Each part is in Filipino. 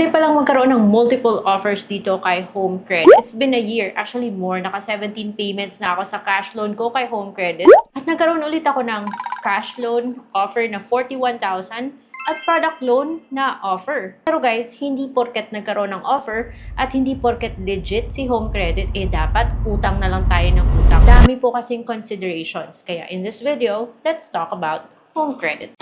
Pwede palang magkaroon ng multiple offers dito kay Home Credit. It's been a year, actually more, naka 17 payments na ako sa cash loan ko kay Home Credit. At nagkaroon ulit ako ng cash loan offer na 41,000 at product loan na offer. Pero guys, hindi porket nagkaroon ng offer at hindi porket legit si Home Credit, dapat utang na lang tayo ng utang. Dami po kasing considerations. Kaya in this video, let's talk about Home Credit.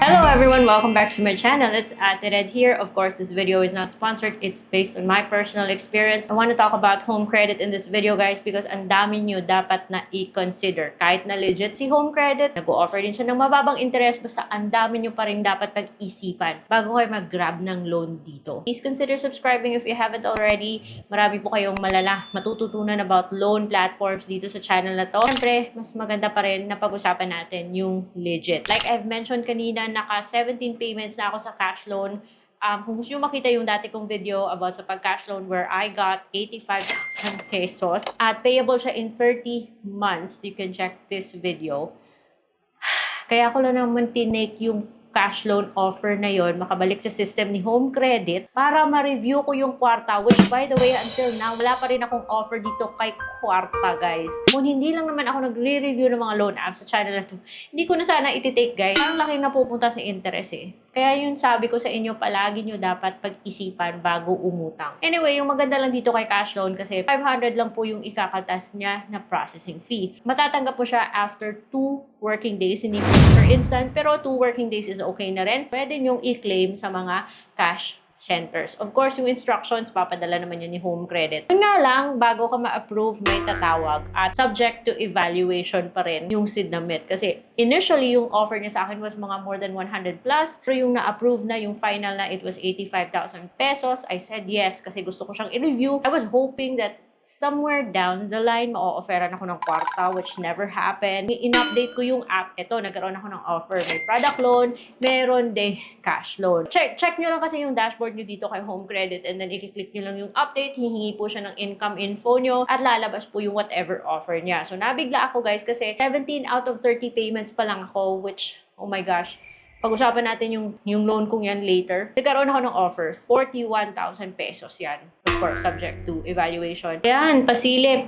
Hello everyone, welcome back to my channel. It's Ate Red here. Of course, this video is not sponsored. It's based on my personal experience. I want to talk about Home Credit in this video, guys, because ang dami nyo dapat na i-consider. Kahit na legit si Home Credit, nag-o-offer din siya ng mababang interest, basta ang dami nyo pa rin dapat pag-isipan bago kayo mag-grab ng loan dito. Please consider subscribing if you haven't already. Marami po kayong matututunan about loan platforms dito sa channel na to. Siyempre, mas maganda pa rin na pag-usapan natin yung legit. Like I've mentioned kanina, naka 17 payments na ako sa cash loan. Kung gusto nyo makita yung dati kong video about sa pag-cash loan where I got 85,000 pesos at payable siya in 30 months, you can check this video. Kaya ko lang naman tinake yung cash loan offer na yon, makabalik sa system ni Home Credit para ma-review ko yung kwarta, which by the way, until now, wala pa rin akong offer dito kay kwarta, guys. Kung hindi lang naman ako nagre-review ng mga loan apps sa channel na to, hindi ko na sana ititake, guys. Parang laki na pupunta sa interest Kaya yun sabi ko sa inyo, palagi nyo dapat pag-isipan bago umutang. Anyway, yung maganda lang dito kay cash loan kasi 500 lang po yung ikakaltas niya na processing fee. Matatanggap po siya after 2 working days, hindi po per instant, pero 2 working days is okay na rin. Pwede nyong i-claim sa mga cash centers. Of course, yung instructions, papadala naman yun ni Home Credit. Yun nga lang, bago ka ma-approve, may tatawag at subject to evaluation pa rin yung SIDNAMIT. Kasi initially, yung offer niya sa akin was mga more than 100 plus. Pero yung na-approve na, yung final na, it was 85,000 pesos. I said yes kasi gusto ko siyang i-review. I was hoping that somewhere down the line, ma-offeran ako ng kwarta, which never happened. In-update ko yung app. Ito, nagkaroon ako ng offer. May product loan, meron din cash loan. Check nyo lang kasi yung dashboard nyo dito kay Home Credit and then i-click nyo lang yung update. Hihingi po siya ng income info nyo at lalabas po yung whatever offer niya. So, nabigla ako, guys, kasi 17 out of 30 payments pa lang ako, which, oh my gosh, pag-usapan natin yung loan kong yan later. Nagkaroon ako ng offer, 41,000 pesos yan. Of course, subject to evaluation. Yan, pasilip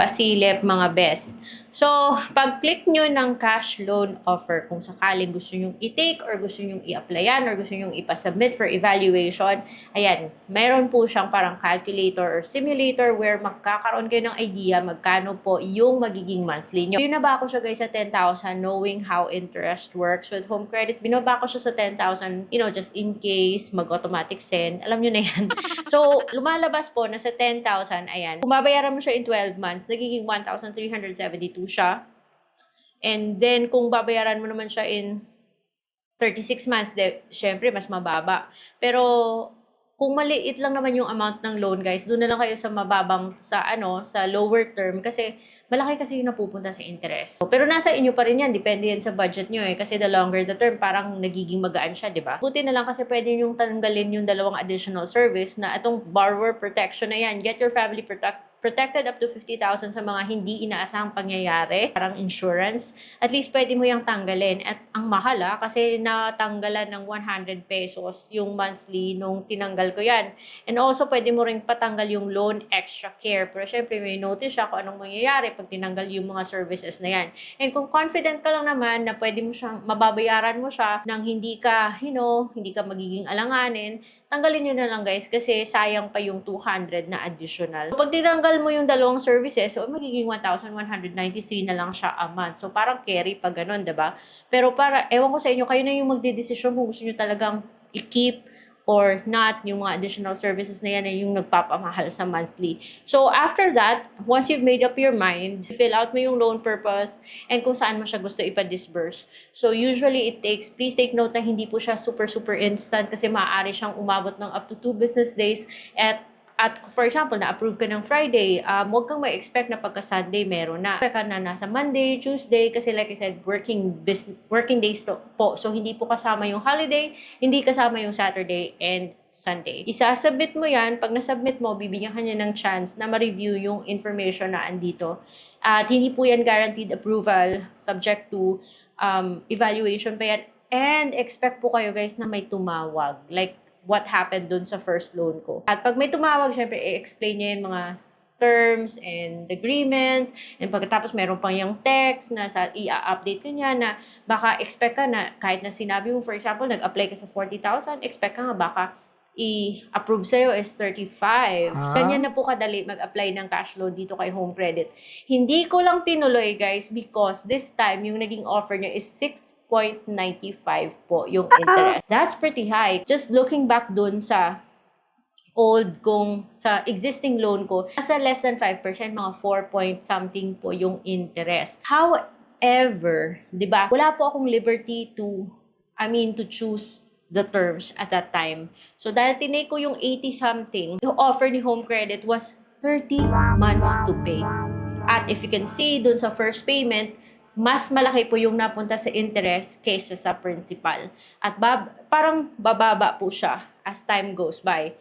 mga best. So, pag-click nyo ng cash loan offer, kung sakaling gusto nyong i-take or gusto nyong i-applyan or gusto nyong ipasubmit for evaluation, ayan, meron po siyang parang calculator or simulator where magkakaroon kayo ng idea magkano po yung magiging monthly nyo. Binaba ko siya, guys, sa 10,000 knowing how interest works with Home Credit. Binaba ko siya sa 10,000, just in case mag-automatic send. Alam nyo na yan. So, lumalabas po na sa 10,000, ayan, kung babayaran mo siya in 12 months, nagiging 1,372 siya. And then, kung babayaran mo naman siya in 36 months, syempre, mas mababa. Pero, kung maliit lang naman yung amount ng loan, guys, doon na lang kayo sa mababang, sa lower term kasi malaki kasi yung napupunta sa interest. Pero nasa inyo pa rin yan, depende yan sa budget nyo kasi the longer the term, parang nagiging magaan siya, di ba? Buti na lang kasi pwede yung tanggalin yung dalawang additional service na itong borrower protection na yan. Get your family protected up to 50,000 sa mga hindi inaasahang pangyayari, parang insurance. At least pwede mo yung tanggalin. At ang mahal kasi natanggalan ng 100 pesos yung monthly nung tinanggal ko yan. And also, pwede mo rin patanggal yung loan extra care. Pero syempre, may notice siya kung anong mangyayari pag tinanggal yung mga services na yan. And kung confident ka lang naman na pwede mo siyang, mababayaran mo siya nang hindi ka, hindi ka magiging alanganin, tanggalin nyo na lang, guys, kasi sayang pa yung 200 na additional. Pag tinanggal mo yung dalawang services, so magiging 1,193 na lang siya a month. So parang carry pa ganun, diba? Pero ewan ko sa inyo, kayo na yung magdedesisyon kung gusto nyo talagang i-keep or not yung mga additional services na yan ay yung nagpapamahal sa monthly. So after that, once you've made up your mind, fill out mo yung loan purpose and kung saan mo siya gusto ipa-disburse. So usually please take note na hindi po siya super instant kasi maaari siyang umabot ng up to 2 business days at for example, na-approve ka ng Friday, huwag kang ma-expect na pagka-Sunday meron na. Ka na nasa Monday, Tuesday, kasi like I said, working days po. So, hindi po kasama yung holiday, hindi kasama yung Saturday and Sunday. Isasubmit mo yan. Pag nasubmit mo, bibigyan ka niya ng chance na ma-review yung information na andito. At hindi po yan guaranteed approval, subject to evaluation pa yan. And expect po kayo guys na may tumawag. Like what happened dun sa first loan ko. At pag may tumawag, syempre, i-explain niya yung mga terms and agreements. And pagkatapos meron pang yung text na i-update ka niya na baka expect ka na kahit na sinabi mo, for example, nag-apply ka sa 40,000, expect ka nga baka i-approve sa'yo is 35. Ganyan na po kadali mag-apply ng cash loan dito kay Home Credit. Hindi ko lang tinuloy guys because this time yung naging offer niya is 6.95 po yung interest. That's pretty high. Just looking back dun sa sa existing loan ko, nasa less than 5%, mga 4 point something po yung interest. However, di ba, wala po akong liberty to choose the terms at that time. So, dahil tinake ko yung 80-something, yung offer ni Home Credit was 30 months to pay. At if you can see, dun sa first payment, mas malaki po yung napunta sa interest kaysa sa principal. At parang bababa po siya as time goes by.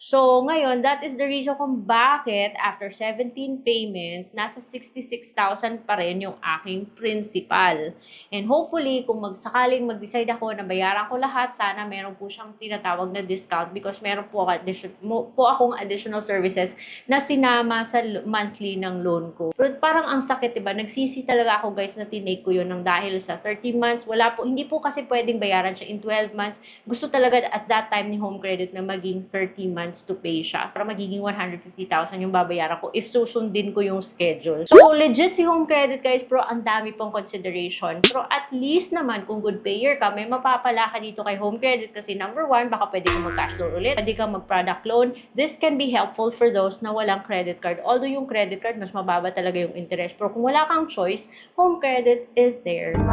So, ngayon, that is the reason kung bakit after 17 payments, nasa 66,000 pa rin yung aking principal. And hopefully, kung sakaling mag-decide ako na bayaran ko lahat, sana meron po siyang tinatawag na discount because meron po akong additional services na sinama sa monthly ng loan ko. Pero parang ang sakit, diba? Nagsisi talaga ako guys na tinake ko yun ng dahil sa 30 months. Hindi po kasi pwedeng bayaran siya in 12 months. Gusto talaga at that time ni Home Credit na maging 30 months to pay siya. Para magiging 150,000 yung babayaran ko if susundin ko yung schedule. So, legit si Home Credit guys, pero ang dami pong consideration. Pero at least naman, kung good payer ka, may mapapala ka dito kay Home Credit kasi number one, baka pwede kang mag-cash loan ulit, pwede kang mag-product loan. This can be helpful for those na walang credit card. Although yung credit card, mas mababa talaga yung interest. Pero kung wala kang choice, Home Credit is there to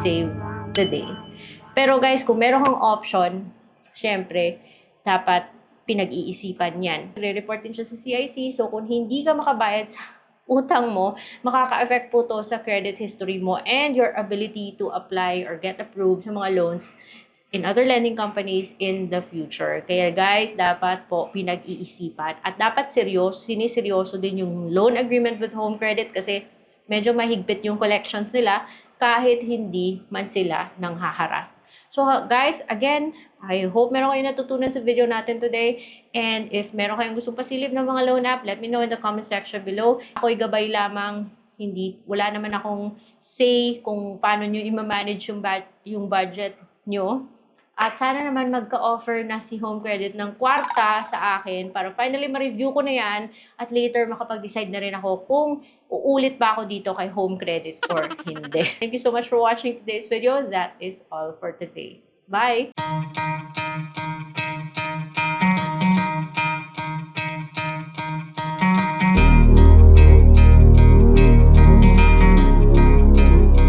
save the day. Pero guys, kung meron kang option, syempre, dapat pinag-iisipan yan. Re-report din siya sa CIC, so kung hindi ka makabayad sa utang mo, makaka-affect po to sa credit history mo and your ability to apply or get approved sa mga loans in other lending companies in the future. Kaya guys, dapat po pinag-iisipan at dapat siniseryoso din yung loan agreement with Home Credit kasi medyo mahigpit yung collections nila kahit hindi man sila nang haharas. So guys, again, I hope meron kayong natutunan sa video natin today. And if meron kayong gustong pasilip ng mga loan app, let me know in the comment section below. Ako'y gabay lamang, wala naman akong say kung paano nyo i-manage yung budget nyo. At sana naman magka-offer na si Home Credit ng kwarta sa akin para finally ma-review ko na yan at later makapag-decide na rin ako kung uulit ba ako dito kay Home Credit or hindi. Thank you so much for watching today's video. That is all for today. Bye!